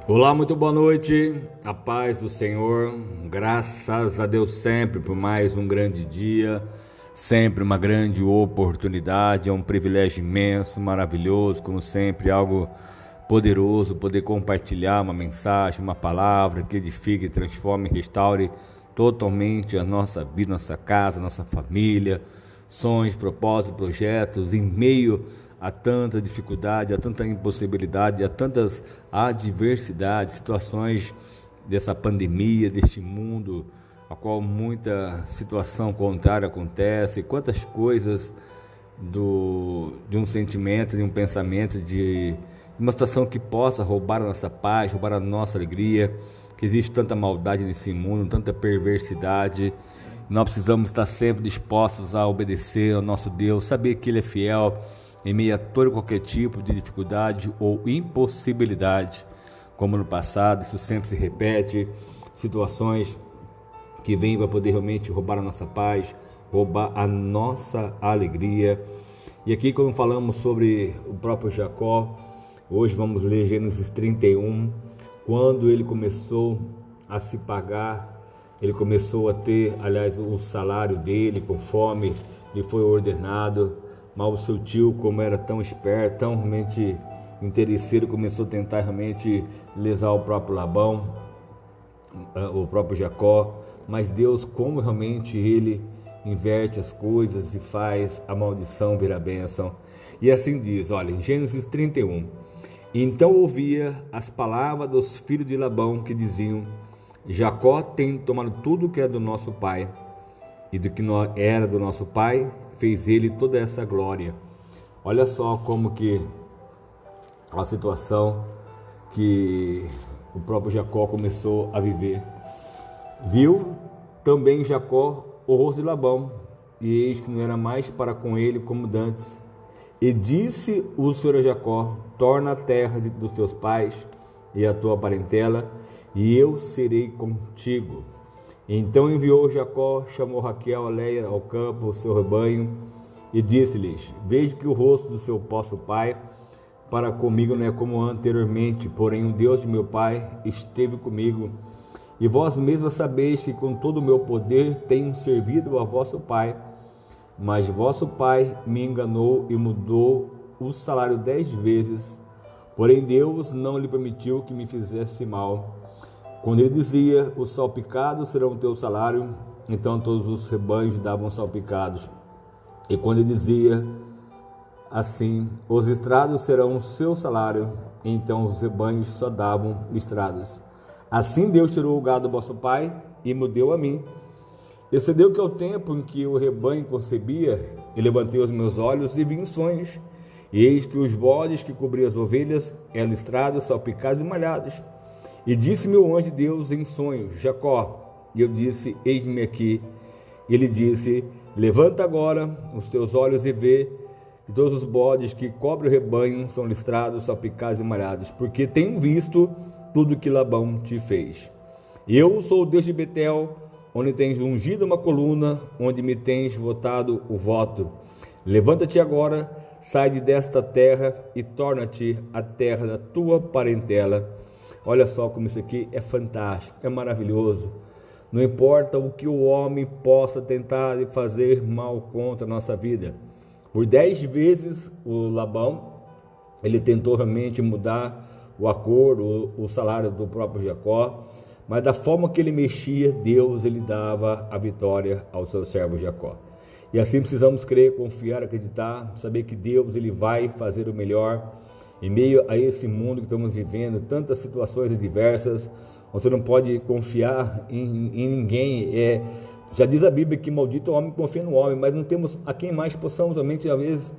Olá, muito boa noite, a paz do Senhor, graças a Deus sempre por mais um grande dia, sempre uma grande oportunidade, é um privilégio imenso, maravilhoso, como sempre, algo poderoso, poder compartilhar uma mensagem, uma palavra que edifique, transforme, restaure totalmente a nossa vida, nossa casa, nossa família, sonhos, propósitos, projetos, em meio a tanta dificuldade, a tanta impossibilidade, a tantas adversidades, situações dessa pandemia, deste mundo, a qual muita situação contrária acontece, quantas coisas de um sentimento, de um pensamento, de uma situação que possa roubar a nossa paz, roubar a nossa alegria, que existe tanta maldade nesse mundo, tanta perversidade. Nós precisamos estar sempre dispostos a obedecer ao nosso Deus, saber que Ele é fiel em meio a todo qualquer tipo de dificuldade ou impossibilidade, como no passado. Isso sempre se repete, situações que vêm para poder realmente roubar a nossa paz, roubar a nossa alegria. E aqui, quando falamos sobre o próprio Jacó, hoje vamos ler Gênesis 31, quando ele começou a se pagar, ele começou a ter, aliás, o salário dele, conforme lhe foi ordenado. Mas o seu tio, como era tão esperto, tão realmente interesseiro, começou a tentar realmente lesar o próprio Labão, o próprio Jacó. Mas Deus, como realmente Ele inverte as coisas e faz a maldição virar bênção. E assim diz, olha, em Gênesis 31. Então ouvia as palavras dos filhos de Labão que diziam: Jacó tem tomado tudo que é do nosso pai, e do que era do nosso pai fez ele toda essa glória. Olha só como que a situação que o próprio Jacó começou a viver. Viu também Jacó o rosto de Labão, e eis que não era mais para com ele como dantes. E disse o Senhor a Jacó: torna a terra dos teus pais e a tua parentela, e eu serei contigo. Então enviou Jacó, chamou Raquel, Leia ao campo, o seu rebanho, e disse-lhes: vejo que o rosto do seu vosso pai para comigo não é como anteriormente, porém o Deus de meu pai esteve comigo. E vós mesmos sabeis que com todo o meu poder tenho servido a vosso pai. Mas vosso pai me enganou e mudou o salário 10 vezes. Porém Deus não lhe permitiu que me fizesse mal. Quando ele dizia: os salpicados serão o teu salário, então todos os rebanhos davam salpicados. E quando ele dizia assim: os listrados serão o seu salário, então os rebanhos só davam listrados. Assim Deus tirou o gado do vosso pai e me deu a mim. E sucedeu que ao tempo em que o rebanho concebia, eu levantei os meus olhos e vi em sonhos, e eis que os bodes que cobriam as ovelhas eram listrados, salpicados e malhados. E disse-me o anjo de Deus em sonho: Jacó. E eu disse: eis-me aqui. E ele disse: levanta agora os teus olhos e vê que todos os bodes que cobrem o rebanho são listrados, salpicados e malhados, porque tenho visto tudo que Labão te fez. Eu sou o Deus de Betel, onde tens ungido uma coluna, onde me tens votado o voto. Levanta-te agora, sai desta terra e torna-te a terra da tua parentela. Olha só como isso aqui é fantástico, é maravilhoso. Não importa o que o homem possa tentar fazer mal contra a nossa vida. Por 10 vezes o Labão, ele tentou realmente mudar o acordo, o salário do próprio Jacó, mas da forma que ele mexia, Deus ele dava a vitória ao seu servo Jacó. E assim precisamos crer, confiar, acreditar, saber que Deus ele vai fazer o melhor. Em meio a esse mundo que estamos vivendo, tantas situações adversas, você não pode confiar em ninguém. Já diz a Bíblia que maldito é o homem que confia no homem, mas não temos a quem mais possamos realmente, às vezes,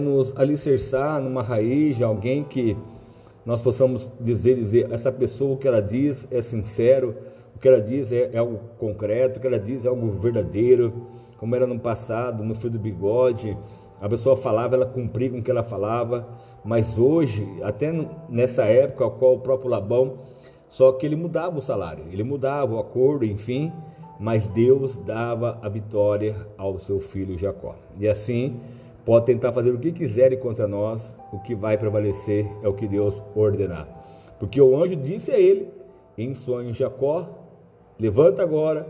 nos alicerçar numa raiz de alguém que nós possamos dizer, essa pessoa, o que ela diz é sincero, o que ela diz é algo concreto, o que ela diz é algo verdadeiro, como era no passado, no fio do bigode. A pessoa falava, ela cumpria com o que ela falava, mas hoje, até nessa época, a qual o próprio Labão, só que ele mudava o salário, ele mudava o acordo, enfim, mas Deus dava a vitória ao seu filho Jacó. E assim, pode tentar fazer o que quiserem contra nós, o que vai prevalecer é o que Deus ordenar. Porque o anjo disse a ele, em sonho: Jacó, levanta agora,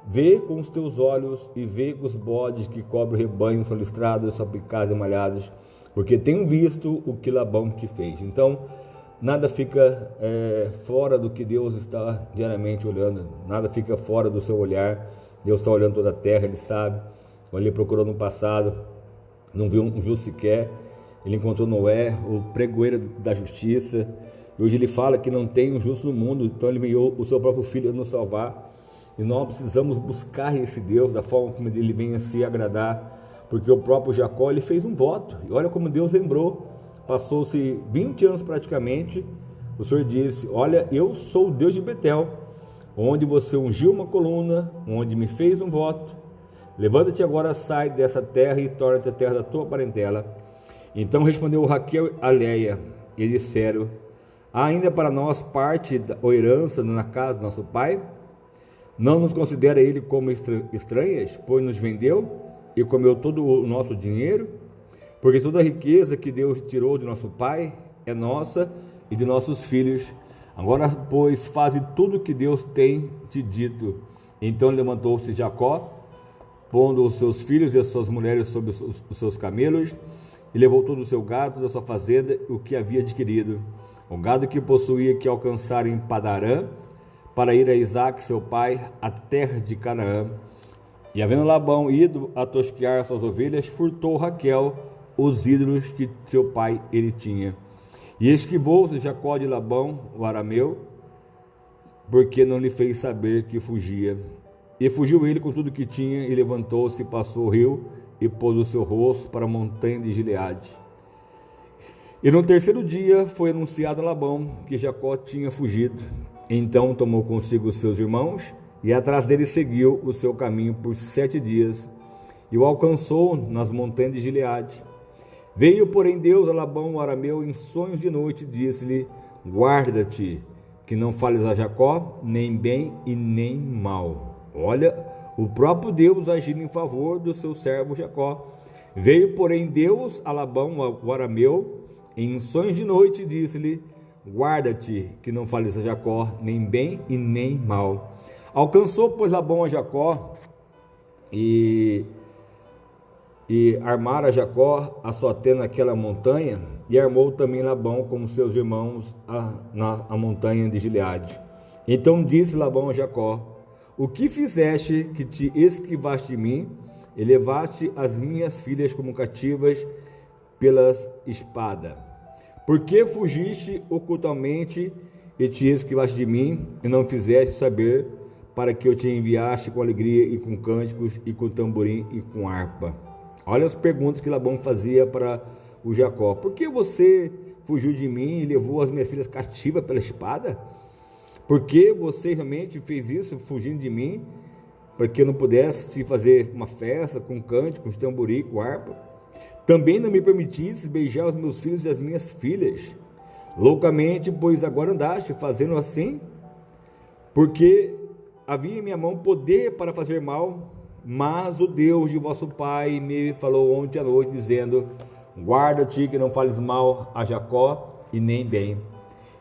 vê com os teus olhos e vê que os bodes que cobrem o rebanho são listrados, são picados e malhados, porque tenho visto o que Labão te fez. Então, nada fica fora do que Deus está diariamente olhando, nada fica fora do seu olhar. Deus está olhando toda a terra, Ele sabe. Quando Ele procurou no passado, não viu um justo sequer. Ele encontrou Noé, o pregoeiro da justiça. E hoje Ele fala que não tem um justo no mundo, então Ele enviou o seu próprio Filho a nos salvar. E nós precisamos buscar esse Deus da forma como Ele venha se agradar, porque o próprio Jacó, ele fez um voto. E olha como Deus lembrou. Passou-se 20 anos praticamente. O Senhor disse: olha, eu sou o Deus de Betel, onde você ungiu uma coluna, onde me fez um voto. Levanta-te agora, sai dessa terra e torna-te a terra da tua parentela. Então respondeu Raquel a Leia, e disseram: há ainda para nós parte ou herança na casa do nosso pai? Não nos considera ele como estranhas, pois nos vendeu e comeu todo o nosso dinheiro? Porque toda a riqueza que Deus tirou de nosso pai é nossa e de nossos filhos. Agora, pois, faze tudo o que Deus tem te dito. Então levantou-se Jacó, pondo os seus filhos e as suas mulheres sobre os seus camelos, e levou todo o seu gado da sua fazenda, o que havia adquirido, o gado que possuía, que alcançara em Padarã, para ir a Isaque, seu pai, à terra de Canaã. E havendo Labão ido a tosquear suas ovelhas, furtou Raquel os ídolos que seu pai ele tinha. E esquivou-se Jacó de Labão, o arameu, porque não lhe fez saber que fugia. E fugiu ele com tudo que tinha, e levantou-se, passou o rio, e pôs o seu rosto para a montanha de Gileade. E no terceiro dia foi anunciado a Labão que Jacó tinha fugido. Então tomou consigo os seus irmãos, e atrás dele seguiu o seu caminho por 7 dias, e o alcançou nas montanhas de Gileade. Veio, porém, Deus a Labão, o arameu, em sonhos de noite, e disse-lhe: guarda-te, que não fales a Jacó, nem bem e nem mal. Olha, o próprio Deus agindo em favor do seu servo Jacó. Veio, porém, Deus a Labão, o arameu, em sonhos de noite, e disse-lhe: guarda-te, que não fales a Jacó, nem bem e nem mal. Alcançou, pois, Labão a Jacó, e armara Jacó a sua tenda naquela montanha, e armou também Labão como seus irmãos na montanha de Gileade. Então disse Labão a Jacó: o que fizeste que te esquivaste de mim, e levaste as minhas filhas como cativas pelas espada? Por que fugiste ocultamente e te esquivaste de mim, e não fizeste saber, para que eu te enviaste com alegria e com cânticos e com tamborim e com harpa? Olha as perguntas que Labão fazia para o Jacó: por que você fugiu de mim e levou as minhas filhas cativas pela espada? Por que você realmente fez isso, fugindo de mim, para que eu não pudesse fazer uma festa com cânticos, tamborim, com harpa? Também não me permitisse beijar os meus filhos e as minhas filhas, loucamente, pois agora andaste fazendo assim, porque havia em minha mão poder para fazer mal. Mas o Deus de vosso pai me falou ontem à noite, dizendo: guarda-te, que não fales mal a Jacó, e nem bem.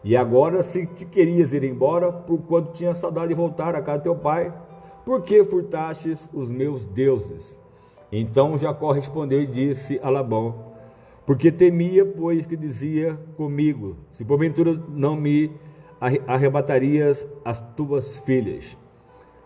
E agora, se te querias ir embora, porquanto tinha saudade de voltar à casa de teu pai, por que furtastes os meus deuses? Então Jacó respondeu e disse a Labão: porque temia, pois, que dizia comigo: se porventura não me arrebatarias as tuas filhas.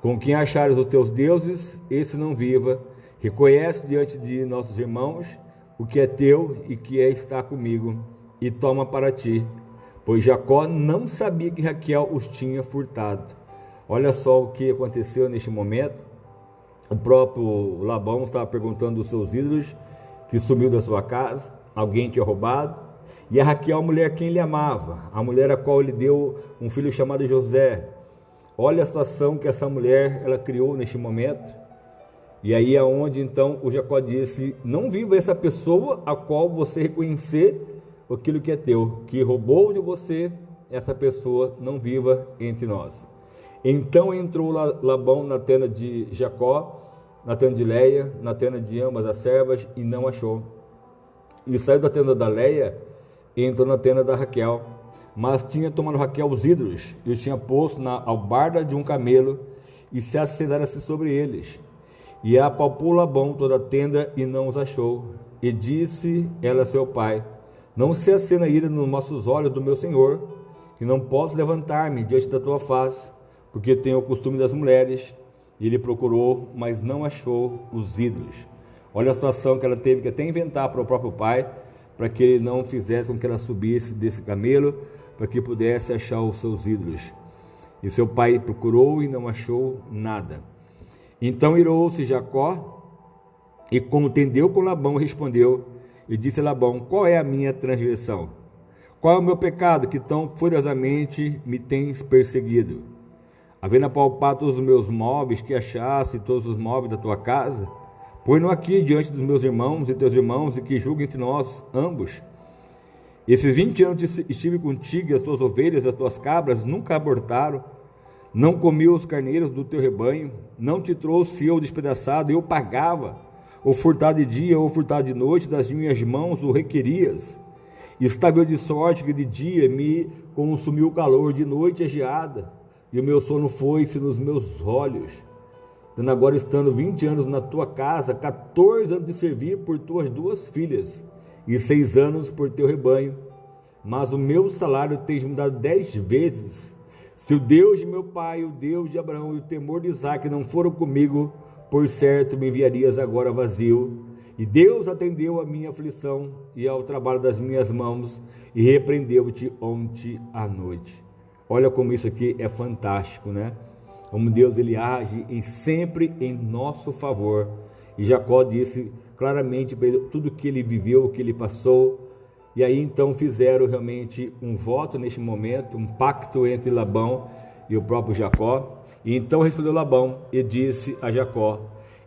Com quem achares os teus deuses, esse não viva. Reconhece diante de nossos irmãos o que é teu e que está comigo, e toma para ti. Pois Jacó não sabia que Raquel os tinha furtado. Olha só o que aconteceu neste momento. O próprio Labão estava perguntando dos seus ídolos, que sumiu da sua casa, alguém tinha roubado. E a Raquel, a mulher quem ele amava, a mulher a qual ele deu um filho chamado José. Olha a situação que essa mulher ela criou neste momento. E aí é onde então o Jacó disse: não viva essa pessoa a qual você reconhecer aquilo que é teu, que roubou de você, essa pessoa não viva entre nós. Então entrou Labão na tenda de Jacó, na tenda de Leia, na tenda de ambas as servas, e não achou. E saiu da tenda da Leia e entrou na tenda da Raquel. mas tinha tomado Raquel os ídolos, e os tinha posto na albarda de um camelo, e se assentara-se sobre eles. E apalpou Labão toda a tenda, e não os achou. E disse ela a seu pai: não se acenda a ira nos nossos olhos do meu senhor, que não posso levantar-me diante da tua face, porque tenho o costume das mulheres. E ele procurou, mas não achou os ídolos. Olha a situação que ela teve que até inventar para o próprio pai, para que ele não fizesse com que ela subisse desse camelo, para que pudesse achar os seus ídolos. E seu pai procurou e não achou nada. Então irou-se Jacó, e contendeu com Labão, respondeu, e disse a Labão: qual é a minha transgressão? Qual é o meu pecado, que tão furiosamente me tens perseguido? Havendo apalpado todos os meus móveis, que achasse todos os móveis da tua casa, põe-no aqui diante dos meus irmãos e teus irmãos, e que julgue entre nós ambos. Esses 20 anos estive contigo, e as tuas ovelhas e as tuas cabras nunca abortaram, não comi os carneiros do teu rebanho, não te trouxe eu despedaçado, eu pagava, ou furtado de dia, ou furtado de noite, das minhas mãos o requerias. Estava eu de sorte que de dia me consumiu o calor, de noite a geada, e o meu sono foi-se nos meus olhos. Dando agora, estando 20 anos na tua casa, 14 anos de servir por tuas 2 filhas, e 6 anos por teu rebanho, mas o meu salário tens me dado 10 vezes. Se o Deus de meu pai, o Deus de Abraão e o temor de Isaque não foram comigo, por certo me enviarias agora vazio. E Deus atendeu a minha aflição e ao trabalho das minhas mãos, e repreendeu-te ontem à noite. Olha como isso aqui é fantástico, né? Como Deus ele age sempre em nosso favor. E Jacó disse claramente para ele tudo que ele viveu, o que ele passou. E aí então fizeram realmente um voto neste momento, um pacto entre Labão e o próprio Jacó. E então respondeu Labão e disse a Jacó: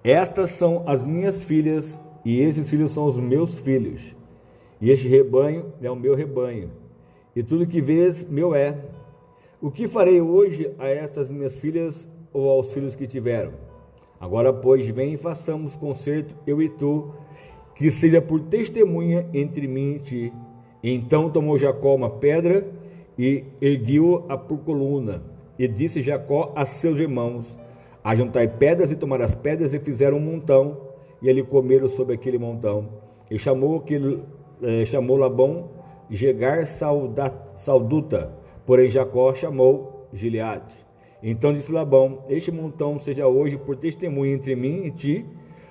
estas são as minhas filhas, e esses filhos são os meus filhos, e este rebanho é o meu rebanho, e tudo que vês meu é. O que farei hoje a estas minhas filhas ou aos filhos que tiveram? Agora, pois, vem e façamos concerto, eu e tu, que seja por testemunha entre mim e ti. Então tomou Jacó uma pedra e erguiu-a por coluna, e disse Jacó a seus irmãos: ajuntai pedras, e tomaram as pedras e fizeram um montão, e ali comeram sobre aquele montão. E chamou Labão Jegar Salduta, porém Jacó chamou Gileade. Então disse Labão: este montão seja hoje por testemunha entre mim e ti,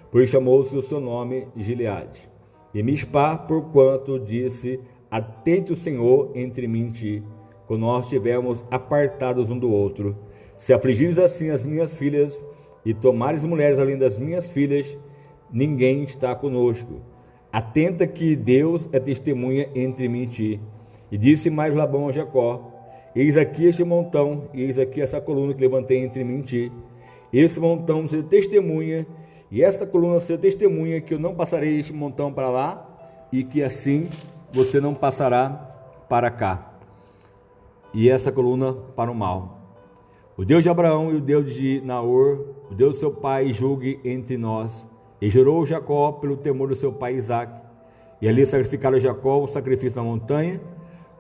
por chamou-se o seu nome Gileade. E Mispá, porquanto disse: atente o Senhor entre mim e ti, quando nós estivermos apartados um do outro. Se afligires assim as minhas filhas, e tomares mulheres além das minhas filhas, ninguém está conosco. Atenta que Deus é testemunha entre mim e ti. E disse mais Labão a Jacó: eis aqui este montão, e eis aqui essa coluna que levantei entre mim e ti. Esse montão seja testemunha, e essa coluna seja testemunha, que eu não passarei este montão para lá, e que assim você não passará para cá. E essa coluna para o mal. O Deus de Abraão e o Deus de Naor, o Deus do seu pai, julgue entre nós. E jurou Jacó pelo temor do seu pai Isaque. E ali sacrificaram Jacó o sacrifício na montanha,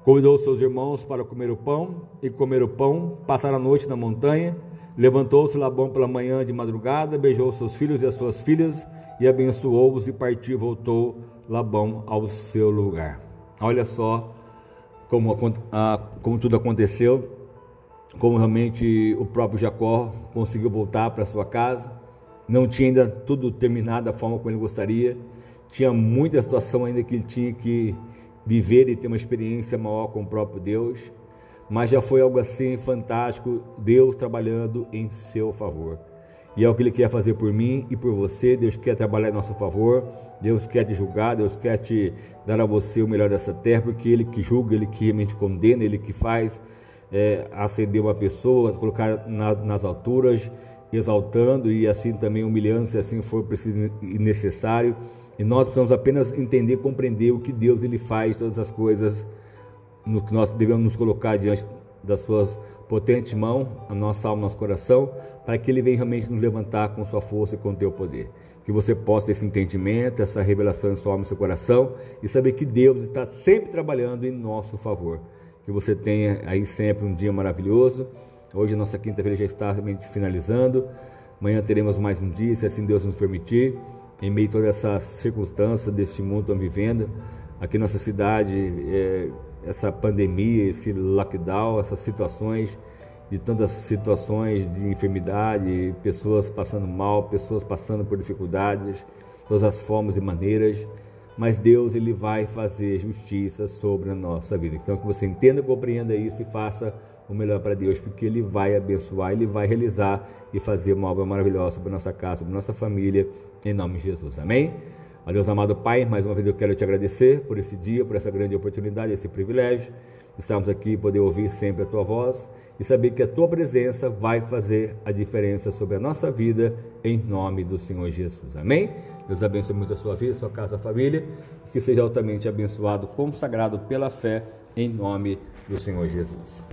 convidou seus irmãos para comer o pão, e comeram o pão, passaram a noite na montanha. Levantou-se Labão pela manhã de madrugada, beijou seus filhos e as suas filhas, e abençoou-os, e partiu e voltou Labão ao seu lugar. Olha só como tudo aconteceu, como realmente o próprio Jacó conseguiu voltar para sua casa. Não tinha ainda tudo terminado da forma como ele gostaria, tinha muita situação ainda que ele tinha que viver e ter uma experiência maior com o próprio Deus, mas já foi algo assim fantástico, Deus trabalhando em seu favor. E é o que Ele quer fazer por mim e por você. Deus quer trabalhar em nosso favor, Deus quer te julgar, Deus quer te dar a você o melhor dessa terra, porque Ele que julga, Ele que realmente condena, Ele que faz ascender uma pessoa, colocar nas alturas, exaltando e assim também humilhando, se assim for preciso e necessário. E nós precisamos apenas entender, compreender o que Deus Ele faz, todas as coisas no que nós devemos nos colocar diante das suas potentes mãos, a nossa alma, nosso coração, para que Ele venha realmente nos levantar com sua força e com o teu poder. Que você possa ter esse entendimento, essa revelação em sua alma e seu coração, e saber que Deus está sempre trabalhando em nosso favor. que você tenha aí sempre um dia maravilhoso. Hoje a nossa quinta-feira já está finalizando, amanhã teremos mais um dia, se assim Deus nos permitir, em meio a toda essa circunstância deste mundo que estamos vivendo, aqui na nossa cidade, essa pandemia, esse lockdown, essas situações, de tantas situações de enfermidade, pessoas passando mal, pessoas passando por dificuldades, todas as formas e maneiras, mas Deus, Ele vai fazer justiça sobre a nossa vida. Então que você entenda, compreenda isso e faça o melhor para Deus, porque Ele vai abençoar, Ele vai realizar e fazer uma obra maravilhosa sobre a nossa casa, sobre a nossa família, em nome de Jesus, amém? Ó Deus amado Pai, mais uma vez eu quero te agradecer por esse dia, por essa grande oportunidade, esse privilégio, estamos aqui poder ouvir sempre a Tua voz e saber que a Tua presença vai fazer a diferença sobre a nossa vida, em nome do Senhor Jesus, amém? Deus abençoe muito a sua vida, a sua casa, a família, que seja altamente abençoado, consagrado pela fé, em nome do Senhor Jesus.